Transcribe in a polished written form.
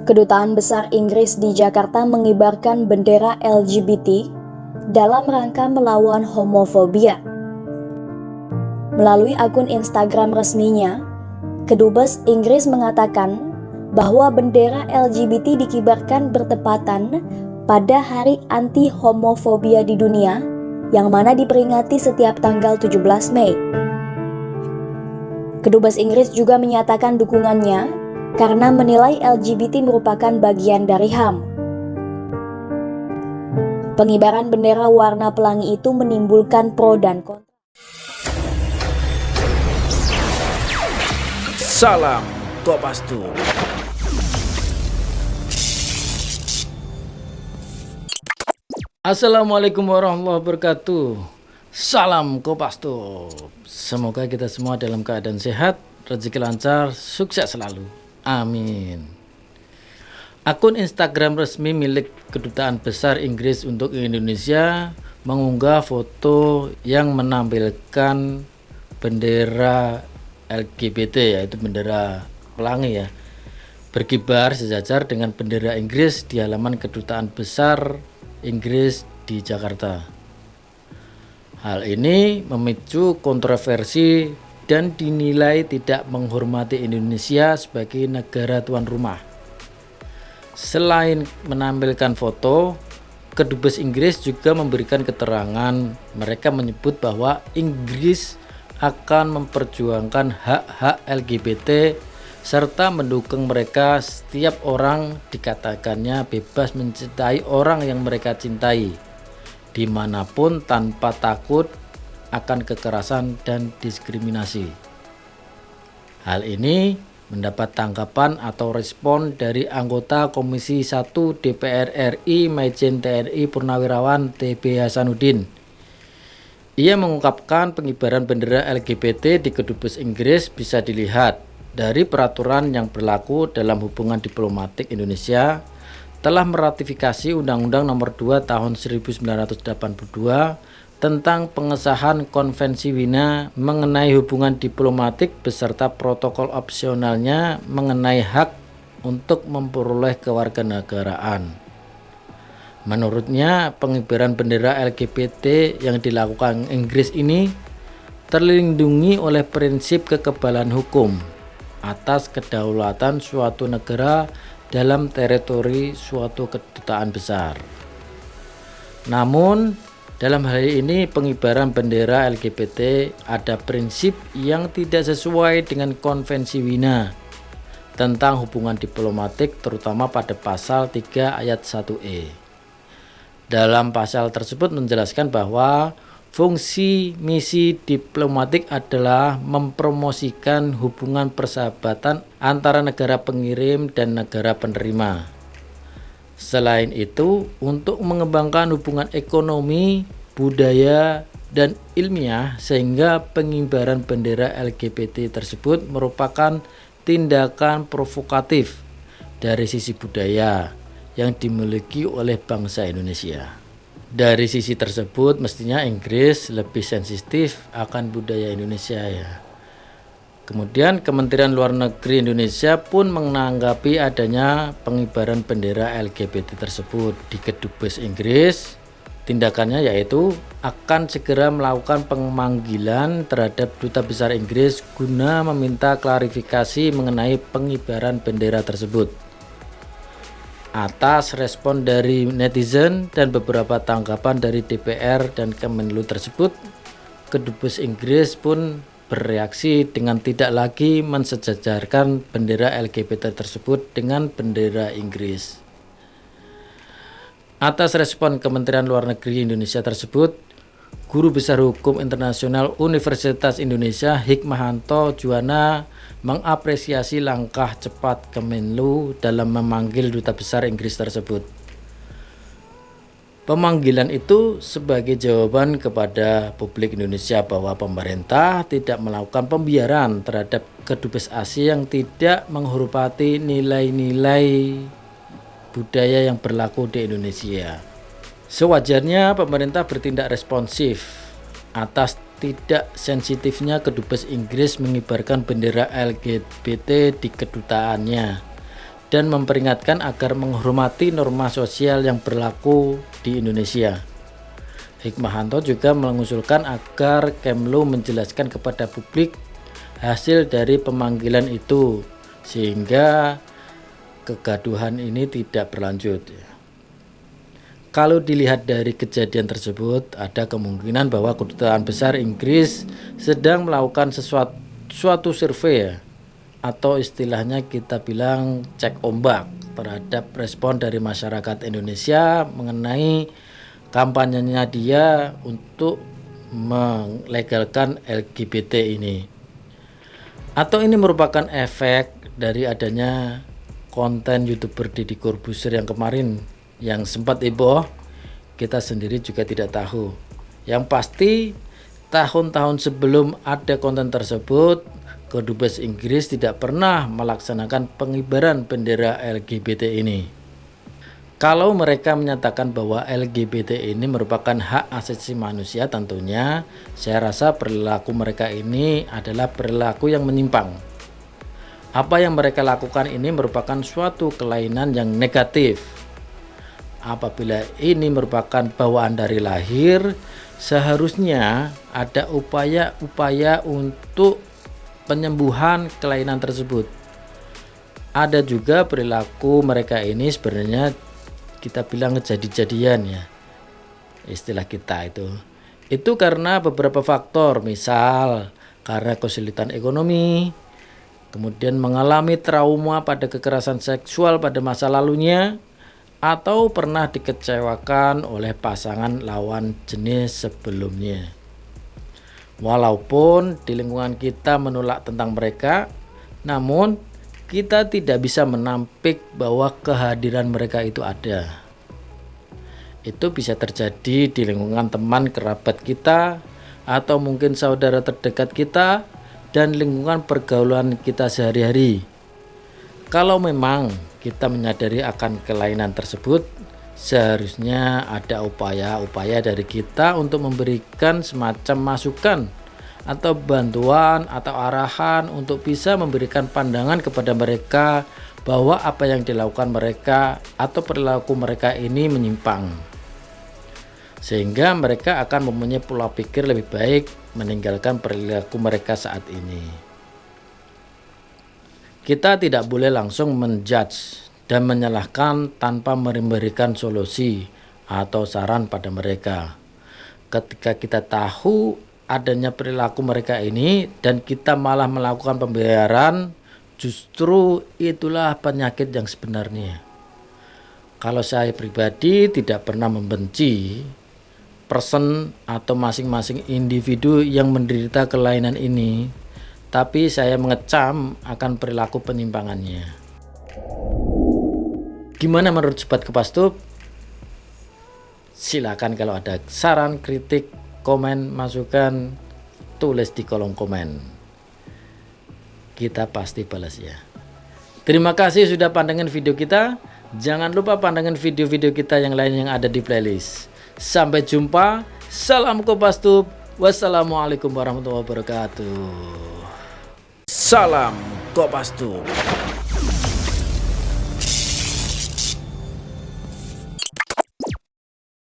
Kedutaan Besar Inggris di Jakarta mengibarkan bendera LGBT dalam rangka melawan homofobia. Melalui akun Instagram resminya, Kedubes Inggris mengatakan bahwa bendera LGBT dikibarkan bertepatan pada Hari Anti Homofobia di Dunia yang mana diperingati setiap tanggal 17 Mei. Kedubes Inggris juga menyatakan dukungannya karena menilai LGBT merupakan bagian dari HAM. Pengibaran bendera warna pelangi itu menimbulkan pro dan kontra. Salam Kopastus. Assalamualaikum warahmatullahi wabarakatuh. Salam Kopastus. Semoga kita semua dalam keadaan sehat, rezeki lancar, sukses selalu. Amin. Akun Instagram resmi milik Kedutaan Besar Inggris untuk Indonesia mengunggah foto yang menampilkan bendera LGBT, yaitu bendera pelangi berkibar sejajar dengan bendera Inggris di halaman Kedutaan Besar Inggris di Jakarta. Hal ini memicu kontroversi dan dinilai tidak menghormati Indonesia sebagai negara tuan rumah. Selain menampilkan foto, Kedubes Inggris juga memberikan keterangan. Mereka menyebut bahwa Inggris akan memperjuangkan hak-hak LGBT serta mendukung mereka. Setiap orang dikatakannya bebas mencintai orang yang mereka cintai, dimanapun tanpa takut akan kekerasan dan diskriminasi. Hal ini mendapat tanggapan atau respon dari anggota Komisi 1 DPR RI Majen TNI Purnawirawan TB Hasanuddin. Ia mengungkapkan pengibaran bendera LGBT di Kedubes Inggris bisa dilihat dari peraturan yang berlaku dalam hubungan diplomatik. Indonesia telah meratifikasi Undang-Undang Nomor 2 Tahun 1982 tentang pengesahan Konvensi Wina mengenai hubungan diplomatik beserta protokol opsionalnya mengenai hak untuk memperoleh kewarganegaraan. Menurutnya, pengibaran bendera LGBT yang dilakukan Inggris ini terlindungi oleh prinsip kekebalan hukum atas kedaulatan suatu negara dalam teritori suatu kedutaan besar. Namun, dalam hal ini pengibaran bendera LGBT ada prinsip yang tidak sesuai dengan Konvensi Wina tentang hubungan diplomatik, terutama pada pasal 3 ayat 1E. Dalam pasal tersebut menjelaskan bahwa fungsi misi diplomatik adalah mempromosikan hubungan persahabatan antara negara pengirim dan negara penerima. Selain itu, untuk mengembangkan hubungan ekonomi, budaya, dan ilmiah, sehingga pengibaran bendera LGBT tersebut merupakan tindakan provokatif dari sisi budaya yang dimiliki oleh bangsa Indonesia. Dari sisi tersebut, mestinya Inggris lebih sensitif akan budaya Indonesia Kemudian Kementerian Luar Negeri Indonesia pun menanggapi adanya pengibaran bendera LGBT tersebut di Kedubes Inggris. Tindakannya yaitu akan segera melakukan pemanggilan terhadap Duta Besar Inggris guna meminta klarifikasi mengenai pengibaran bendera tersebut. Atas respon dari netizen dan beberapa tanggapan dari DPR dan Kemenlu tersebut, Kedubes Inggris pun bereaksi dengan tidak lagi mensejajarkan bendera LGBT tersebut dengan bendera Inggris. Atas respon Kementerian Luar Negeri Indonesia tersebut, Guru Besar Hukum Internasional Universitas Indonesia Hikmahanto Juwana mengapresiasi langkah cepat Kemenlu dalam memanggil Duta Besar Inggris tersebut. Pemanggilan itu sebagai jawaban kepada publik Indonesia bahwa pemerintah tidak melakukan pembiaran terhadap Kedubes ASI yang tidak menghormati nilai-nilai budaya yang berlaku di Indonesia. Sewajarnya pemerintah bertindak responsif atas tidak sensitifnya Kedubes Inggris mengibarkan bendera LGBT di kedutaannya dan memperingatkan agar menghormati norma sosial yang berlaku di Indonesia. Hikmahanto juga mengusulkan agar Kemlu menjelaskan kepada publik hasil dari pemanggilan itu sehingga kegaduhan ini tidak berlanjut. Kalau dilihat dari kejadian tersebut, ada kemungkinan bahwa Kedutaan Besar Inggris sedang melakukan suatu survei ya, atau istilahnya kita bilang cek ombak terhadap respon dari masyarakat Indonesia mengenai kampanyenya dia untuk melegalkan LGBT ini. Atau ini merupakan efek dari adanya konten YouTuber Deddy Corbuzier yang kemarin yang sempat heboh, kita sendiri juga tidak tahu. Yang pasti tahun-tahun sebelum ada konten tersebut, Kedubes Inggris tidak pernah melaksanakan pengibaran bendera LGBT ini. Kalau mereka menyatakan bahwa LGBT ini merupakan hak asasi manusia, tentunya saya rasa perilaku mereka ini adalah perilaku yang menyimpang. Apa yang mereka lakukan ini merupakan suatu kelainan yang negatif. Apabila ini merupakan bawaan dari lahir, seharusnya ada upaya-upaya untuk penyembuhan kelainan tersebut. Ada juga perilaku mereka ini sebenarnya kita bilang jadi-jadian ya, istilah kita itu karena beberapa faktor, misal karena kesulitan ekonomi, kemudian mengalami trauma pada kekerasan seksual pada masa lalunya, atau pernah dikecewakan oleh pasangan lawan jenis sebelumnya. Walaupun di lingkungan kita menolak tentang mereka, namun kita tidak bisa menampik bahwa kehadiran mereka itu ada. Itu bisa terjadi di lingkungan teman kerabat kita, atau mungkin saudara terdekat kita, dan lingkungan pergaulan kita sehari-hari. Kalau memang kita menyadari akan kelainan tersebut, seharusnya ada upaya-upaya dari kita untuk memberikan semacam masukan atau bantuan atau arahan untuk bisa memberikan pandangan kepada mereka bahwa apa yang dilakukan mereka atau perilaku mereka ini menyimpang, sehingga mereka akan mempunyai pola pikir lebih baik meninggalkan perilaku mereka saat ini. Kita tidak boleh langsung menjudge dan menyalahkan tanpa memberikan solusi atau saran pada mereka. Ketika kita tahu adanya perilaku mereka ini dan kita malah melakukan pembiaran, justru itulah penyakit yang sebenarnya. Kalau saya pribadi tidak pernah membenci person atau masing-masing individu yang menderita kelainan ini, tapi saya mengecam akan perilaku penyimpangannya. Gimana menurut Sobat Kopastus? Silakan kalau ada saran, kritik, komen, masukan, tulis di kolom komen. Kita pasti balas ya. Terima kasih sudah pandangin video kita. Jangan lupa pandangin video-video kita yang lain yang ada di playlist. Sampai jumpa. Salam Kopastus. Wassalamualaikum warahmatullahi wabarakatuh. Salam Kopastus.